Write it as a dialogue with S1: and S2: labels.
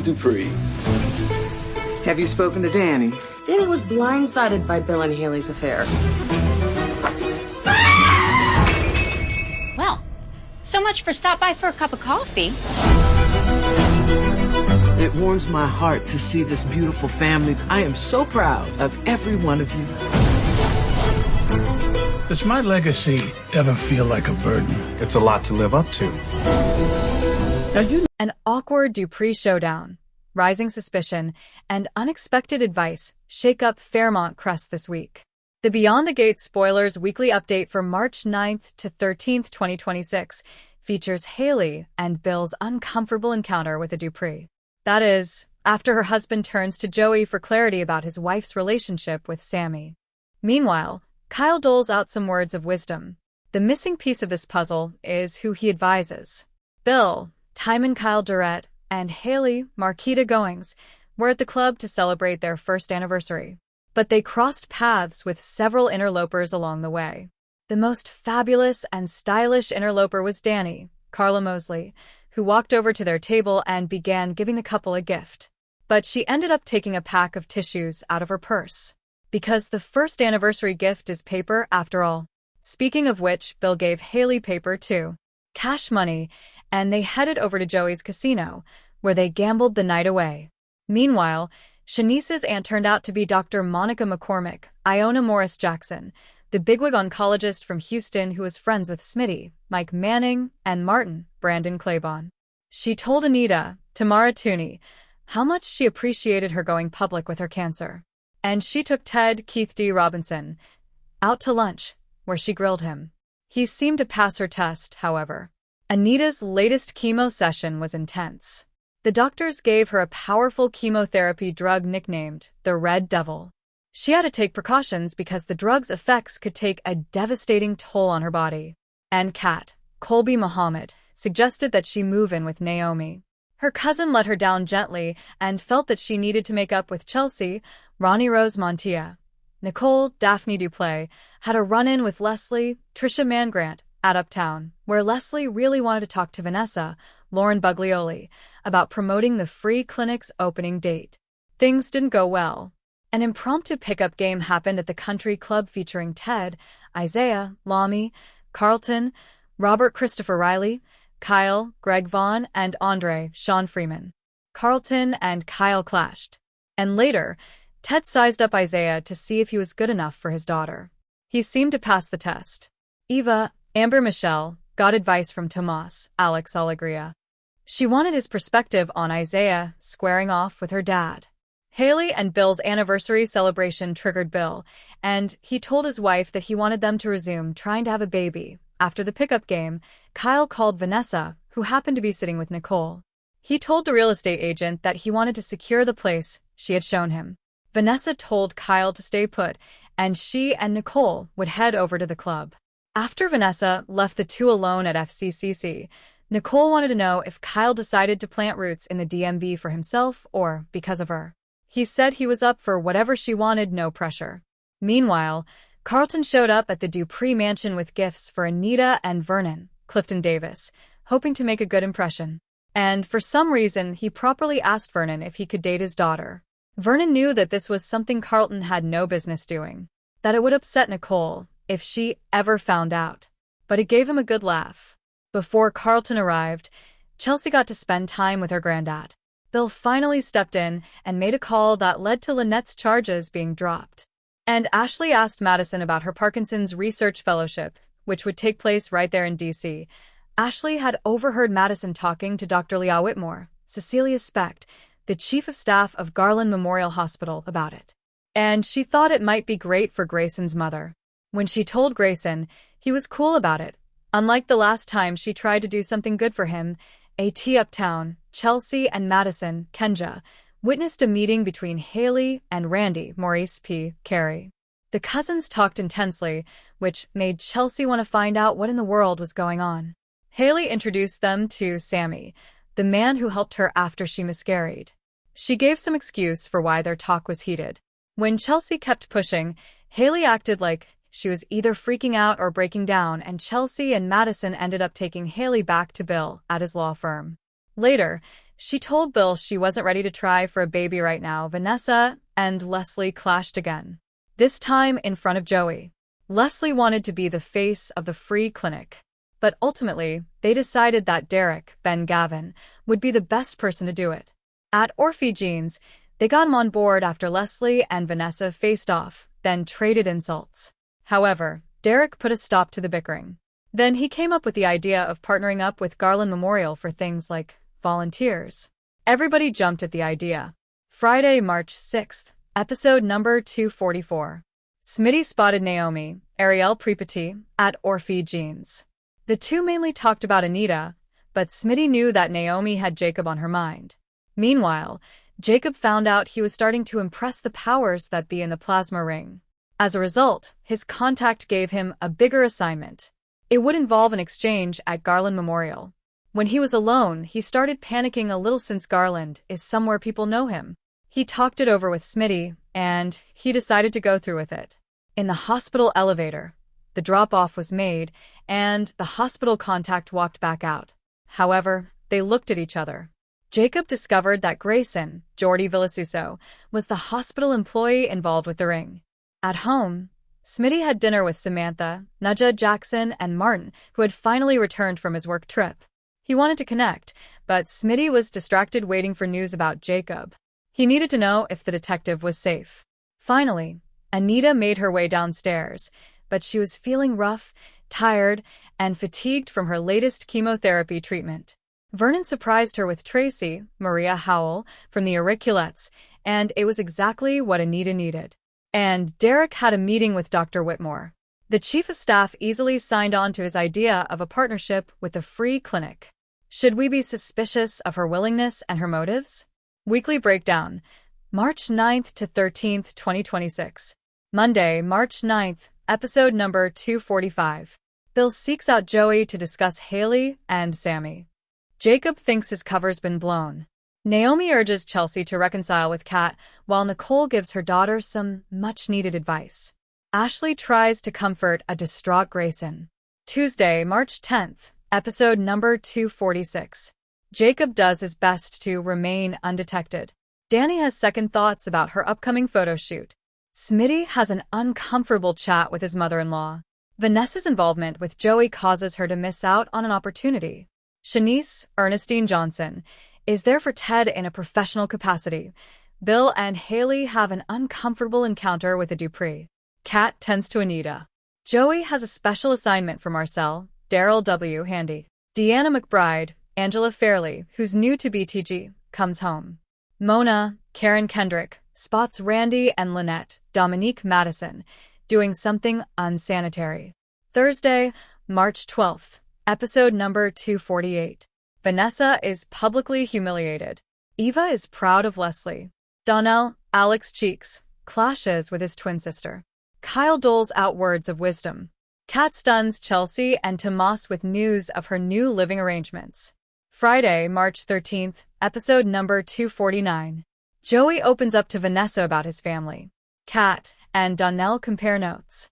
S1: Dupree.
S2: Have you spoken to Danny?
S3: Danny was blindsided by Bill and Hayley's affair.
S4: Well, so much for stop by for a cup of coffee.
S2: It warms my heart to see this beautiful family. I am so proud of every one of you.
S5: Does my legacy ever feel like a burden?
S6: It's a lot to live up to.
S7: An awkward Dupree showdown, rising suspicion, and unexpected advice shake up Fairmont Crest this week. The Beyond the Gates Spoilers weekly update for March 9th to 13th, 2026 features Hayley and Bill's uncomfortable encounter with a Dupree. That is, after her husband turns to Joey for clarity about his wife's relationship with Sammy. Meanwhile, Kial doles out some words of wisdom. The missing piece of this puzzle is who he advises. Bill, Timon Kyle Durrett, and Hayley, Marquita Goings, were at the club to celebrate their first anniversary. But they crossed paths with several interlopers along the way. The most fabulous and stylish interloper was Dani, Karla Mosley, who walked over to their table and began giving the couple a gift. But she ended up taking a pack of tissues out of her purse. Because the first anniversary gift is paper, after all. Speaking of which, Bill gave Hayley paper too. Cash money, and they headed over to Joey's casino, where they gambled the night away. Meanwhile, Shanice's aunt turned out to be Dr. Monica McCormick, Iona Morris Jackson, the bigwig oncologist from Houston who was friends with Smitty, Mike Manning, and Martin, Brandon Claiborne. She told Anita, Tamara Tunie, how much she appreciated her going public with her cancer. And she took Ted Keith D. Robinson out to lunch, where she grilled him. He seemed to pass her test, however. Anita's latest chemo session was intense. The doctors gave her a powerful chemotherapy drug nicknamed the Red Devil. She had to take precautions because the drug's effects could take a devastating toll on her body. And Kat, Colby Muhammad, suggested that she move in with Naomi. Her cousin let her down gently and felt that she needed to make up with Chelsea, Ronnie Rose Montilla. Nicole, Daphnee Duplaix, had a run-in with Leslie, Trisha Mangrant, at Uptown, where Leslie really wanted to talk to Vanessa, Lauren Buglioli, about promoting the free clinic's opening date. Things didn't go well. An impromptu pickup game happened at the country club featuring Ted, Isaiah, Lamy, Carlton, Robert Christopher Riley, Kyle, Greg Vaughn, and Andre, Sean Freeman. Carlton and Kyle clashed. And later, Ted sized up Isaiah to see if he was good enough for his daughter. He seemed to pass the test. Eva, Amber Michele, got advice from Tomas, Alex Alegria. She wanted his perspective on Isaiah squaring off with her dad. Hayley and Bill's anniversary celebration triggered Bill, and he told his wife that he wanted them to resume trying to have a baby. After the pickup game, Kyle called Vanessa, who happened to be sitting with Nicole. He told the real estate agent that he wanted to secure the place she had shown him. Vanessa told Kyle to stay put, and she and Nicole would head over to the club. After Vanessa left the two alone at FCCC, Nicole wanted to know if Kyle decided to plant roots in the DMV for himself or because of her. He said he was up for whatever she wanted, no pressure. Meanwhile, Carlton showed up at the Dupree mansion with gifts for Anita and Vernon, Clifton Davis, hoping to make a good impression. And for some reason, he properly asked Vernon if he could date his daughter. Vernon knew that this was something Carlton had no business doing, that it would upset Nicole if she ever found out. But it gave him a good laugh. Before Carlton arrived, Chelsea got to spend time with her granddad. Bill finally stepped in and made a call that led to Lynette's charges being dropped. And Ashley asked Madison about her Parkinson's Research Fellowship, which would take place right there in D.C. Ashley had overheard Madison talking to Dr. Leah Whitmore, Cecilia Specht, the chief of staff of Garland Memorial Hospital, about it. And she thought it might be great for Grayson's mother. When she told Grayson, he was cool about it. Unlike the last time she tried to do something good for him, A.T. Uptown, Chelsea and Madison, Kenja, witnessed a meeting between Hayley and Randy, Maurice P. Carey. The cousins talked intensely, which made Chelsea want to find out what in the world was going on. Hayley introduced them to Sammy, the man who helped her after she miscarried. She gave some excuse for why their talk was heated. When Chelsea kept pushing, Hayley acted like she was either freaking out or breaking down, and Chelsea and Madison ended up taking Hayley back to Bill at his law firm. Later, She told Bill she wasn't ready to try for a baby right now. Vanessa and Leslie clashed again, this time in front of Joey. Leslie wanted to be the face of the free clinic, but ultimately, they decided that Derek, Ben Gavin, would be the best person to do it. At Orphe Jeans, they got him on board after Leslie and Vanessa faced off, then traded insults. However, Derek put a stop to the bickering. Then he came up with the idea of partnering up with Garland Memorial for things like volunteers. Everybody jumped at the idea. Friday, March 6th, episode number 244. Smitty spotted Naomi, Ariel Prepati, at Orphe Jeans. The two mainly talked about Anita, but Smitty knew that Naomi had Jacob on her mind. Meanwhile, Jacob found out he was starting to impress the powers that be in the plasma ring. As a result, his contact gave him a bigger assignment. It would involve an exchange at Garland Memorial. When he was alone, he started panicking a little since Garland is somewhere people know him. He talked it over with Smitty, and he decided to go through with it. In the hospital elevator, the drop-off was made, and the hospital contact walked back out. However, they looked at each other. Jacob discovered that Grayson, Jordi Villasuso, was the hospital employee involved with the ring. At home, Smitty had dinner with Samantha, Nadja, Jackson, and Martin, who had finally returned from his work trip. He wanted to connect, but Smitty was distracted waiting for news about Jacob. He needed to know if the detective was safe. Finally, Anita made her way downstairs, but she was feeling rough, tired, and fatigued from her latest chemotherapy treatment. Vernon surprised her with Tracy, Maria Howell, from the Auriculettes, and it was exactly what Anita needed. And Derek had a meeting with Dr. Whitmore. The chief of staff easily signed on to his idea of a partnership with the free clinic. Should we be suspicious of her willingness and her motives? Weekly Breakdown, March 9th to 13th, 2026. Monday, March 9th, episode number 245. Bill seeks out Joey to discuss Hayley and Sammy. Jacob thinks his cover's been blown. Naomi urges Chelsea to reconcile with Kat, while Nicole gives her daughter some much-needed advice. Ashley tries to comfort a distraught Grayson. Tuesday, March 10th, episode number 246. Jacob does his best to remain undetected. Danny has second thoughts about her upcoming photo shoot. Smitty has an uncomfortable chat with his mother-in-law. Vanessa's involvement with Joey causes her to miss out on an opportunity. Shanice, Ernestine Johnson, is there for Ted in a professional capacity. Bill and Hayley have an uncomfortable encounter with a Dupree. Kat tends to Anita. Joey has a special assignment for Marcel, Daryl W. Handy. Deanna McBride, Angela Fairley, who's new to BTG, comes home. Mona, Karen Kendrick, spots Randy and Lynette, Dominique Madison, doing something unsanitary. Thursday, March 12th, episode number 248. Vanessa is publicly humiliated. Eva is proud of Leslie. Donnell, Alex Cheeks, clashes with his twin sister. Kyle doles out words of wisdom. Kat stuns Chelsea and Tomas with news of her new living arrangements. Friday, March 13th, episode number 249. Joey opens up to Vanessa about his family. Kat and Donnell compare notes.